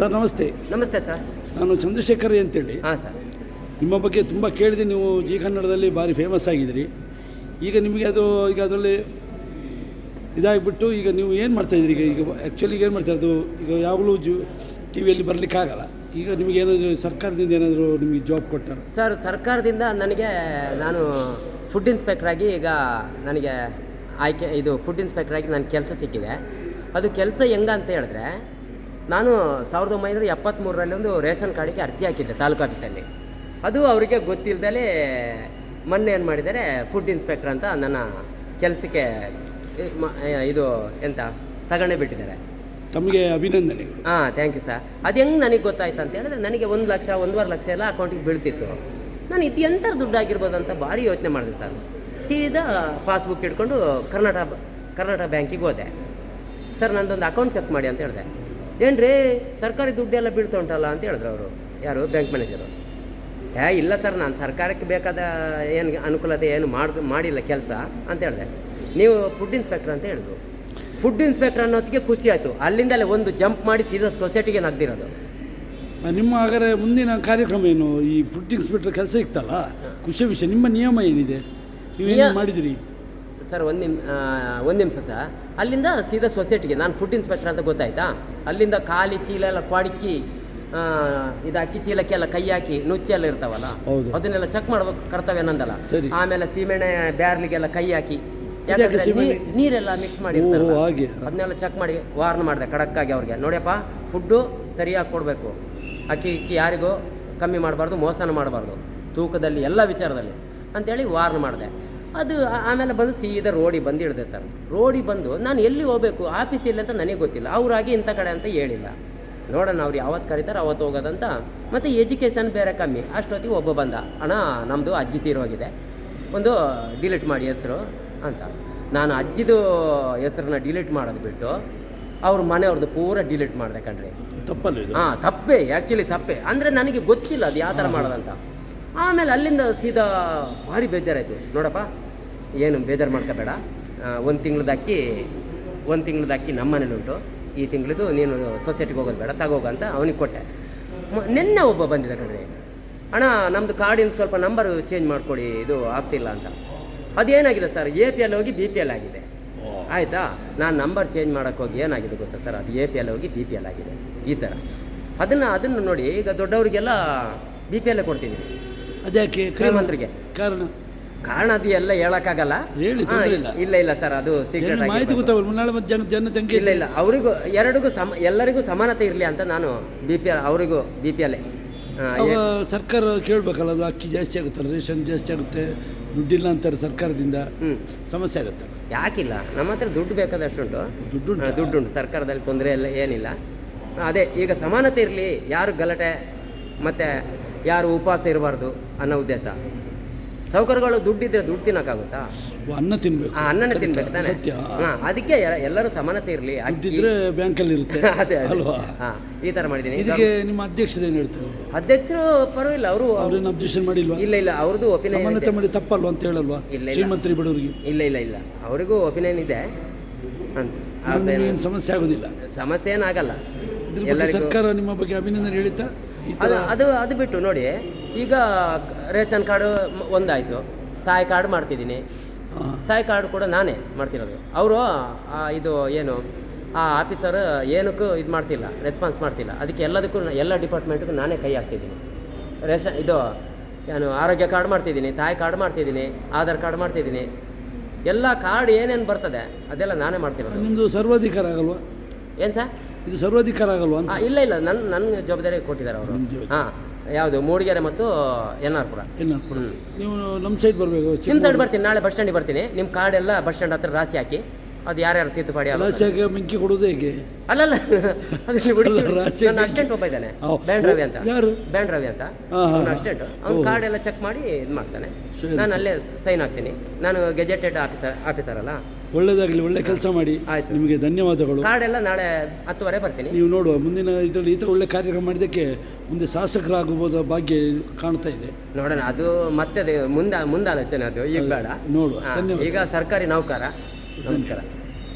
Sir ನಮಸ್ತೆ. ನಮಸ್ತೆ sir. ನಾನು ಚಂದ್ರಶೇಖರ್ ಅಂತೇಳಿ. ಹಾಂ ಸರ್. ನಿಮ್ಮ ಬಗ್ಗೆ ತುಂಬ ಕೇಳಿದೆ. ನೀವು ಜೀ ಕನ್ನಡದಲ್ಲಿ ಭಾರಿ ಫೇಮಸ್ ಆಗಿದ್ದೀರಿ. ಈಗ ನಿಮಗೆ ಅದು ಈಗ ಅದರಲ್ಲಿ ಇದಾಗಿಬಿಟ್ಟು ಈಗ ನೀವು ಏನು ಮಾಡ್ತಾಯಿದ್ದೀರಿ? ಈಗ ಆ್ಯಕ್ಚುಲಿ ಏನು ಮಾಡ್ತಾಯಿರೋದು? ಈಗ ಯಾವಾಗಲೂ ಟಿ ವಿಯಲ್ಲಿ ಬರಲಿಕ್ಕಾಗಲ್ಲ. ಈಗ ನಿಮಗೇನಾದರೂ ಸರ್ಕಾರದಿಂದ ಏನಾದರೂ ನಿಮಗೆ ಜಾಬ್ ಕೊಟ್ಟಾರೆ? ಸರ್, ಸರ್ಕಾರದಿಂದ ನಾನು ಫುಡ್ ಇನ್ಸ್ಪೆಕ್ಟ್ರಾಗಿ ಈಗ ನನಗೆ ಇದು ಫುಡ್ ಇನ್ಸ್ಪೆಕ್ಟ್ರಾಗಿ ನನ್ನ ಕೆಲಸ ಸಿಕ್ಕಿದೆ. ಅದು ಕೆಲಸ ಹೆಂಗೆ ಅಂತ ಹೇಳಿದ್ರೆ, ನಾನು 1973ರಲ್ಲಿ ಒಂದು ರೇಷನ್ ಕಾರ್ಡಿಗೆ ಅರ್ಜಿ ಹಾಕಿದ್ದೆ ತಾಲೂಕು ಆಫೀಸಲ್ಲಿ. ಅದು ಅವರಿಗೆ ಗೊತ್ತಿಲ್ಲದೆ ಮೊನ್ನೆ ಏನು ಮಾಡಿದ್ದಾರೆ, ಫುಡ್ ಇನ್ಸ್ಪೆಕ್ಟ್ರ್ ಅಂತ ನನ್ನ ಕೆಲಸಕ್ಕೆ ಇದು ತಗೊಂಡೇ ಬಿಟ್ಟಿದ್ದಾರೆ. ತಮಗೆ ಅಭಿನಂದನೆಗಳು. ಹಾಂ, ಥ್ಯಾಂಕ್ ಯು ಸರ್. ಅದು ಹೆಂಗೆ ನನಗೆ ಗೊತ್ತಾಯ್ತು ಅಂತ ಹೇಳಿದ್ರೆ, ನನಗೆ 1 ಲಕ್ಷ 1.5 ಲಕ್ಷ ಎಲ್ಲ ಅಕೌಂಟಿಗೆ ಬೀಳ್ತಿತ್ತು. ನಾನು ಇದು ಎಂಥರ ದುಡ್ಡು ಆಗಿರ್ಬೋದು ಅಂತ ಭಾರಿ ಯೋಚನೆ ಮಾಡಿದೆ ಸರ್. ಸೀದಾ ಪಾಸ್ಬುಕ್ ಇಟ್ಕೊಂಡು ಕರ್ನಾಟಕ ಬ್ಯಾಂಕಿಗೆ ಹೋದೆ. ಸರ್, ನಂದೊಂದು ಅಕೌಂಟ್ ಚೆಕ್ ಮಾಡಿ ಅಂತ ಹೇಳಿದೆ. ಏನು ರೀ, ಸರ್ಕಾರಿ ದುಡ್ಡೆಲ್ಲ ಬೀಳ್ತಾ ಉಂಟಲ್ಲ ಅಂತ ಹೇಳಿದ್ರು ಅವರು. ಯಾರು? Bank manager. ಇಲ್ಲ ಸರ್, ನಾನು ಸರ್ಕಾರಕ್ಕೆ ಬೇಕಾದ ಏನು ಅನುಕೂಲತೆ ಏನು ಮಾಡಿಲ್ಲ ಕೆಲಸ ಅಂತ ಹೇಳಿದೆ. ನೀವು ಫುಡ್ ಇನ್ಸ್ಪೆಕ್ಟ್ರ್ ಅಂತ ಹೇಳಿದ್ರು. ಫುಡ್ ಇನ್ಸ್ಪೆಕ್ಟರ್ ಅನ್ನೋದಕ್ಕೆ ಖುಷಿ ಆಯಿತು. ಅಲ್ಲಿಂದಲೇ ಒಂದು ಜಂಪ್ ಮಾಡಿ ಸೀದಾ ಸೊಸೈಟಿಗೆ ನಗ್ದಿರೋದು. ನಿಮ್ಮ ಹಾಗಾದರೆ ಮುಂದಿನ ಕಾರ್ಯಕ್ರಮ ಏನು? ಈ ಫುಡ್ ಇನ್ಸ್ಪೆಕ್ಟರ್ ಕೆಲಸ ಇತ್ತಲ್ಲ, ಖುಷಿ ವಿಷಯ. ನಿಮ್ಮ ನಿಯಮ ಏನಿದೆ? ನೀವೇನು ಮಾಡಿದಿರಿ? ಸರ್, ಒಂದು ನಿಮಿಷ ಸರ್. ಅಲ್ಲಿಂದ ಸೀದಾ ಸೊಸೈಟಿಗೆ ನಾನು ಫುಡ್ ಇನ್ಸ್ಪೆಕ್ಟರ್ ಅಂತ ಗೊತ್ತಾಯ್ತಾ. ಅಲ್ಲಿಂದ ಖಾಲಿ ಚೀಲ ಎಲ್ಲ ಕ್ವಾಡಿಕ್ಕಿ ಇದು ಅಕ್ಕಿ ಚೀಲಕ್ಕೆಲ್ಲ ಕೈ ಹಾಕಿ ನುಚ್ಚೆಲ್ಲ ಇರ್ತಾವಲ್ಲ, ಅದನ್ನೆಲ್ಲ ಚೆಕ್ ಮಾಡ್ಬೇಕು ಕರ್ತವ್ಯ ನಂದಲ್ಲ. ಆಮೇಲೆ ಸೀಮೆಣ್ಣೆ ಬ್ಯಾರ್ಲಿಗೆಲ್ಲ ಕೈ ಹಾಕಿ, ಯಾಕಂದರೆ ನೀರೆಲ್ಲ ಮಿಕ್ಸ್ ಮಾಡಿ ಅದನ್ನೆಲ್ಲ ಚೆಕ್ ಮಾಡಿ ವಾರ್ನ್ ಮಾಡಿದೆ ಖಡಕ್ಕಾಗಿ ಅವ್ರಿಗೆ. ನೋಡ್ಯಪ್ಪ, ಫುಡ್ಡು ಸರಿಯಾಗಿ ಕೊಡಬೇಕು, ಅಕ್ಕಿ ಯಾರಿಗೂ ಕಮ್ಮಿ ಮಾಡಬಾರ್ದು, ಮೋಸನ ಮಾಡಬಾರ್ದು, ತೂಕದಲ್ಲಿ ಎಲ್ಲ ವಿಚಾರದಲ್ಲಿ ಅಂತೇಳಿ ವಾರ್ನ್ ಮಾಡಿದೆ. ಅದು ಆಮೇಲೆ ಬಂದು ಸೀದಾ ರೋಡಿಗೆ ಬಂದು ಹಿಡಿದೆ ಸರ್. ರೋಡಿಗೆ ಬಂದು ನಾನು ಎಲ್ಲಿ ಹೋಗಬೇಕು, ಆಫೀಸ್ ಇಲ್ಲ ಅಂತ ನನಗೆ ಗೊತ್ತಿಲ್ಲ. ಅವರಾಗಿ ಇಂಥ ಕಡೆ ಅಂತ ಹೇಳಿಲ್ಲ. ನೋಡೋಣ ಅವ್ರು ಯಾವತ್ತು ಕರೀತಾರೆ ಅವತ್ತು ಹೋಗೋದಂತ. ಮತ್ತು ಎಜುಕೇಷನ್ ಬೇರೆ ಕಮ್ಮಿ. ಅಷ್ಟೊತ್ತಿಗೆ ಒಬ್ಬ ಬಂದ, ಅಣ್ಣ ನಮ್ಮದು ಅಜ್ಜಿ ತೀರೋಗಿದೆ, ಒಂದು ಡಿಲೀಟ್ ಮಾಡಿ ಹೆಸರು ಅಂತ. ನಾನು ಅಜ್ಜಿದು ಹೆಸರನ್ನ ಡಿಲೀಟ್ ಮಾಡೋದು ಬಿಟ್ಟು ಅವ್ರ ಮನೆಯವ್ರದ್ದು ಪೂರ ಡಿಲೀಟ್ ಮಾಡಿದೆ ಕಣ್ರಿ. ತಪ್ಪಲ್ಲ? ಹಾಂ, ತಪ್ಪೇ, ಆ್ಯಕ್ಚುಲಿ ತಪ್ಪೇ. ಅಂದರೆ ನನಗೆ ಗೊತ್ತಿಲ್ಲ ಅದು ಯಾವ ಥರ ಮಾಡೋದಂತ. ಆಮೇಲೆ ಅಲ್ಲಿಂದ ಸೀದಾ ಭಾರಿ ಬೇಜಾರಾಯಿತು. ನೋಡಪ್ಪ, ಏನು ಬೇಜಾರು ಮಾಡ್ಕೋಬೇಡ, 1 ತಿಂಗ್ಳದ ಅಕ್ಕಿ ನಮ್ಮ ಮನೇಲಿ ಉಂಟು, ಈ ತಿಂಗಳದು ನೀನು ಸೊಸೈಟಿಗೆ ಹೋಗೋದು ಬೇಡ, ತಗೋಗ ಅಂತ ಅವನಿಗೆ ಕೊಟ್ಟೆ. ನಿನ್ನೆ ಒಬ್ಬ ಬಂದಿದೆ ಕಣ್ರಿ, ಅಣ್ಣ ನಮ್ಮದು ಕಾರ್ಡಿನ ಸ್ವಲ್ಪ ನಂಬರು ಚೇಂಜ್ ಮಾಡಿಕೊಡಿ, ಇದು ಆಗ್ತಿಲ್ಲ ಅಂತ. ಅದೇನಾಗಿದೆ ಸರ್, APL ಹೋಗಿ BPL ಆಗಿದೆ. ಆಯಿತಾ, ನಾನು ನಂಬರ್ ಚೇಂಜ್ ಮಾಡೋಕ್ಕೆ ಹೋಗಿ ಏನಾಗಿದೆ ಗೊತ್ತಾ ಸರ್, ಅದು APL ಹೋಗಿ BPL ಆಗಿದೆ. ಈ ಥರ ಅದನ್ನು ನೋಡಿ, ಈಗ ದೊಡ್ಡವರಿಗೆಲ್ಲ BPL ಕೊಡ್ತಿದ್ದೀನಿ, ಅದಕ್ಕೆ ಶ್ರೀಮಂತರಿಗೆ. ಕಾರಣ ಅದು ಎಲ್ಲ ಹೇಳೋಕ್ಕಾಗಲ್ಲ. ಇಲ್ಲ ಸರ್, ಅದು ಸೀಕ್ರೆಟ್ ಆಗಿ. ಇಲ್ಲ, ಅವರಿಗೂ ಎಲ್ಲರಿಗೂ ಸಮಾನತೆ ಇರಲಿ ಅಂತ ನಾನು BPL, ಅವರಿಗೂ BPL. ಸರ್ಕಾರ ಕೇಳಬೇಕಲ್ಲ, ಅದು ಅಕ್ಕಿ ಜಾಸ್ತಿ ಆಗುತ್ತಲ್ಲ, ರೇಷನ್ ಜಾಸ್ತಿ ಆಗುತ್ತೆ, ದುಡ್ಡಿಲ್ಲ ಅಂತಾರೆ ಸರ್ಕಾರದಿಂದ, ಸಮಸ್ಯೆ ಆಗುತ್ತೆ. ಯಾಕಿಲ್ಲ, ನಮ್ಮ ಹತ್ರ ದುಡ್ಡು ಬೇಕಾದಷ್ಟುಂಟು, ದುಡ್ಡುಂಟು ಸರ್ಕಾರದಲ್ಲಿ, ತೊಂದರೆ ಎಲ್ಲ ಏನಿಲ್ಲ. ಅದೇ ಈಗ ಸಮಾನತೆ ಇರಲಿ, ಯಾರು ಗಲಾಟೆ ಮತ್ತು ಯಾರು ಉಪವಾಸ ಇರಬಾರ್ದು ಅನ್ನೋ ಉದ್ದೇಶ. ಸೌಕರ್ಯಗಳು ದುಡ್ಡಿದ್ರೆ ದುಡ್ಡು ತಿನ್ನೋಕ್ಕಾಗುತ್ತಾ? ಅನ್ನ ತಿನ್ಬೇಕು, ಅನ್ನನೇ ತಿನ್ಬೇಕು ತಾನೆ. ಹಾಂ, ಅದಕ್ಕೆ ಎಲ್ಲರೂ ಸಮಾನತೆ ಇರಲಿ. ದುಡ್ಡಿದ್ರೆ ಬ್ಯಾಂಕಲ್ಲಿ ಇರುತ್ತೆ. ಅದೇ ಅಲ್ವಾ? ಹಾಂ, ಈ ಥರ ಮಾಡಿದ್ದೀನಿ. ಇದಕ್ಕೆ ನಿಮ್ಮ ಅಧ್ಯಕ್ಷರು ಏನು ಹೇಳ್ತಾರೆ? ಅಧ್ಯಕ್ಷರು ಪರವಾಗಿಲ್ಲ, ಅವ್ರೇನು ಅಬ್ಜೆಕ್ಷನ್ ಮಾಡಿಲ್ವಾ? ಇಲ್ಲ, ಅವ್ರದ್ದು ಒಪಿನಿಯನ್ ಸಮಾನತೆ ಮಾಡಿ ತಪ್ಪಲ್ವಾ ಅಂತ ಹೇಳಲ್ವಾ? ಶ್ರೀಮಂತರಿ ಬಡವರಿಗೆ? ಇಲ್ಲ, ಅವರಿಗೂ ಒಪಿನಿಯನ್ ಇದೆ ಅಂತ. ಏನು ಸಮಸ್ಯೆ ಆಗೋದಿಲ್ಲ? ಸಮಸ್ಯೆ ಏನಾಗಲ್ಲ. ಸರ್ಕಾರ ನಿಮ್ಮ ಬಗ್ಗೆ ಅಭಿನಂದನೆ ಹೇಳಿತಾ? ಅದು ಬಿಟ್ಟು ನೋಡಿ, ಈಗ ರೇಷನ್ ಕಾರ್ಡು ಒಂದಾಯಿತು, ತಾಯಿ ಕಾರ್ಡು ಮಾಡ್ತಿದ್ದೀನಿ. ತಾಯಿ ಕಾರ್ಡು ಕೂಡ ನಾನೇ ಮಾಡ್ತಿರೋದು. ಅವರು ಇದು ಏನು ಆ ಆಫೀಸರ್ ಏನಕ್ಕೂ ಇದು ಮಾಡ್ತಿಲ್ಲ, ರೆಸ್ಪಾನ್ಸ್ ಮಾಡ್ತಿಲ್ಲ. ಅದಕ್ಕೆ ಎಲ್ಲದಕ್ಕೂ ಎಲ್ಲ ಡಿಪಾರ್ಟ್ಮೆಂಟ್ಗೂ ನಾನೇ ಕೈ ಹಾಕ್ತಿದ್ದೀನಿ. ಇದು ಏನು ಆರೋಗ್ಯ ಕಾರ್ಡ್ ಮಾಡ್ತಿದ್ದೀನಿ, ತಾಯಿ ಕಾರ್ಡ್ ಮಾಡ್ತಿದ್ದೀನಿ, ಆಧಾರ್ ಕಾರ್ಡ್ ಮಾಡ್ತಿದ್ದೀನಿ. ಎಲ್ಲ ಕಾರ್ಡ್ ಏನೇನು ಬರ್ತದೆ ಅದೆಲ್ಲ ನಾನೇ ಮಾಡ್ತಿರೋದು. ನಿಮ್ಮದು ಸರ್ವಾಧಿಕಾರ ಆಗಲ್ವಾ? ಏನು ಸರ್, ಇದು ಸರ್ವಾಧಿಕಾರ ಆಗಲ್ವಾ? ಇಲ್ಲ, ನನ್ನ ಜವಾಬ್ದಾರಿ ಕೊಟ್ಟಿದ್ದಾರೆ ಅವರು. ಹಾಂ, ಯಾವುದು ಮೂಡಿಗೆರೆ ಮತ್ತು NR ಪುರ. ನೀವು ನಮ್ಮ ಸೈಡ್ ಬರಬೇಕು. ನಿಮ್ಮ ಸೈಡ್ ಬರ್ತೀನಿ, ನಾಳೆ ಬಸ್ ಸ್ಟ್ಯಾಂಡಿಗೆ ಬರ್ತೀನಿ. ನಿಮ್ಮ ಕಾರ್ಡ್ ಎಲ್ಲ ಬಸ್ ಸ್ಟ್ಯಾಂಡ್ ಹತ್ರ ರಾಶಿ ಹಾಕಿ, ಅದು ಯಾರ್ಯಾರು ತಿದ್ದುಪಡಿ ರಾಶಿಯಾಗಿ ಮಿಂಕಿ ಕೊಡೋದು ಹೇಗೆ? ಅಲ್ಲಲ್ಲ, ನನ್ನ ಅಸ್ಟೆಂಟ್ ಒಬ್ಬ ಇದ್ದಾನೆ, ಬ್ಯಾಂಡ್ ರವಿ ಅಂತ. ಯಾರು? ಬ್ಯಾಂಡ್ ರವಿ ಅಂತ, ಅವನ ಅಸ್ಟೆಂಟ್. ಅವ್ನ ಕಾರ್ಡ್ ಎಲ್ಲ ಚೆಕ್ ಮಾಡಿ ಇದು ಮಾಡ್ತಾನೆ. ನಾನು ಅಲ್ಲೇ ಸೈನ್ ಹಾಕ್ತೀನಿ. ನಾನು ಗೆಜೆಟೆಡ್ ಆಫೀಸರ್ ಅಲ್ಲ. ಒಳ್ಳೆಯದಾಗಲಿ, ಒಳ್ಳೆ ಕೆಲಸ ಮಾಡಿ. ಆಯ್ತು, ನಿಮಗೆ ಧನ್ಯವಾದಗಳು. ಕಾರ್ಡ್ ಎಲ್ಲ ನಾಳೆ 10:30 ಬರ್ತೀನಿ. ನೀವು ನೋಡುವ ಮುಂದಿನ ಇದರಲ್ಲಿ ಈ ಥರ ಒಳ್ಳೆ ಕಾರ್ಯಕ್ರಮ ಮಾಡಿದ್ದಕ್ಕೆ ಮುಂದೆ ಶಾಸಕರಾಗಬಹುದು ಭಾಗ್ಯ ಕಾಣ್ತಾ ಇದೆ. ನೋಡೋಣ, ಅದು ಮತ್ತೆ ಮುಂದೆ ಆಲೋಚನೆ, ಅದು ಈಗ ಬೇಡ. ನೋಡುವ. ಈಗ ಸರ್ಕಾರಿ ನೌಕರ. ನಮಸ್ಕಾರ.